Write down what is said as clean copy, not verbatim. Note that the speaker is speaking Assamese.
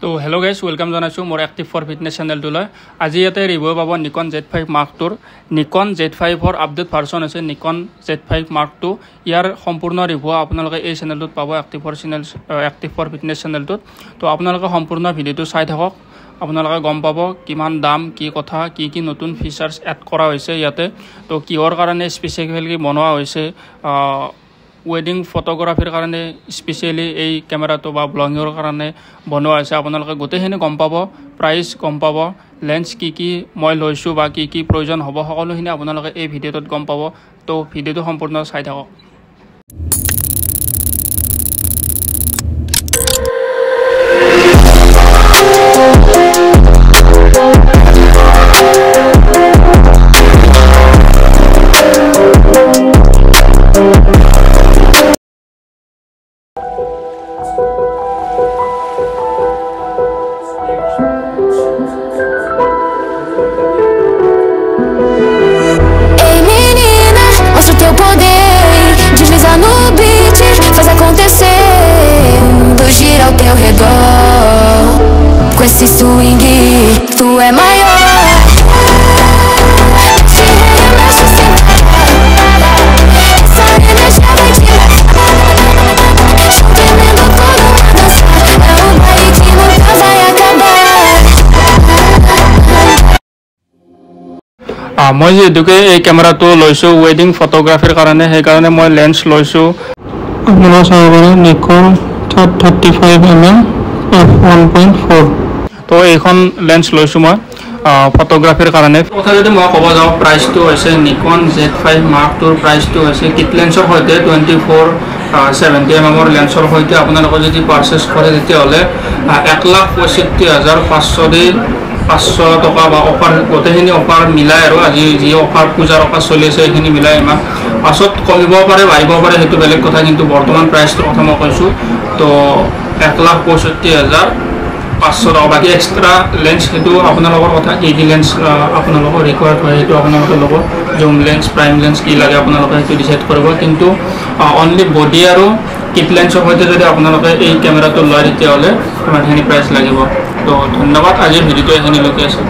তো হেল্ল' গাইজ ৱেলকাম জনাইছোঁ মোৰ এক্টিভ ফৰ ফিটনেছ চেনেলটোলৈ। আজি ইয়াতে ৰিভিউ পাব Nikon Z5 Mark II। Nikon Z5ৰ আপডেট ভাৰ্চন আছে নিকন Z5 Mark II। ইয়াৰ সম্পূৰ্ণ ৰিভিউ আপোনালোকে এই চেনেলটোত পাব, এক্টিভ ফৰ ফিটনেছ চেনেলটোত। তো আপোনালোকে সম্পূৰ্ণ ভিডিঅ'টো চাই থাকক, আপোনালোকে গম পাব কিমান দাম, কি কথা, কি নতুন ফিচাৰ্ছ এড কৰা হৈছে ইয়াতে, তো কিহৰ কাৰণে স্পেচিফিকেলি বনোৱা হৈছে। ৱেডিং ফটোগ্ৰাফীৰ কাৰণে স্পেচিয়েলি এই কেমেৰাটো বা ব্লগিঙৰ কাৰণে বনোৱা হৈছে। আপোনালোকে গোটেইখিনি গম পাব, প্ৰাইচ গম পাব, লেন্স কি মই লৈছোঁ বা কি প্ৰয়োজন হ'ব, সকলোখিনি আপোনালোকে এই ভিডিঅ'টোত গম পাব। তো ভিডিঅ'টো সম্পূৰ্ণ চাই থাকক। Esse swing, tu é maior. Te arremessa sem parar. Essa energia vai te levar. Juntando todo mundo dançar. É um baile que nunca vai acabar. মই যিহেতুকে এই কেমেৰাটো লৈছোঁ ৱেডিং ফটোগ্ৰাফীৰ কাৰণে, সেইকাৰণে মই লেন্স লৈছোঁ। আপোনাৰ চাব পাৰে নিকন 35mm f1.4। তো এইখন লেন্স লৈছোঁ মই ফটোগ্ৰাফীৰ কাৰণে। কথা যদি মই ক'ব যাওঁ, প্ৰাইচটো হৈছে নিকন Z5 Mark II প্ৰাইচটো হৈছে কিট লেন্সৰ সৈতে 24-70mm লেন্সৰ সৈতে আপোনালোকে যদি পাৰ্চেছ কৰে তেতিয়াহ'লে 1,65,500 টকা বা অফাৰ, গোটেইখিনি অফাৰ মিলাই আৰু আজি যি অফাৰ পূজাৰ অফাৰ চলি আছে সেইখিনি মিলাই ইমান। পাছত কমিব পাৰে, বাঢ়িব পাৰে, সেইটো বেলেগ কথা, কিন্তু বৰ্তমান প্ৰাইচটোৰ কথা মই কৈছোঁ। তো 1,65,500 টকা। বাকী এক্সট্ৰা লেন্স সেইটো আপোনালোকৰ কথা, কি লেন্স আপোনালোকৰ ৰিকুৱাৰ্ড হয় সেইটো আপোনালোকে ল'ব। জুম লেন্স, প্ৰাইম লেন্স কি লাগে আপোনালোকে সেইটো ডিচাইড কৰিব। কিন্তু অনলি বডি আৰু কিট লেন্সৰ সৈতে যদি আপোনালোকে এই কেমেৰাটো লয় তেতিয়াহ'লে ইমানখিনি প্ৰাইচ লাগিব। তো ধন্যবাদ, আজিৰ ভিডিঅ'টো এইখিনিলৈকে আছে।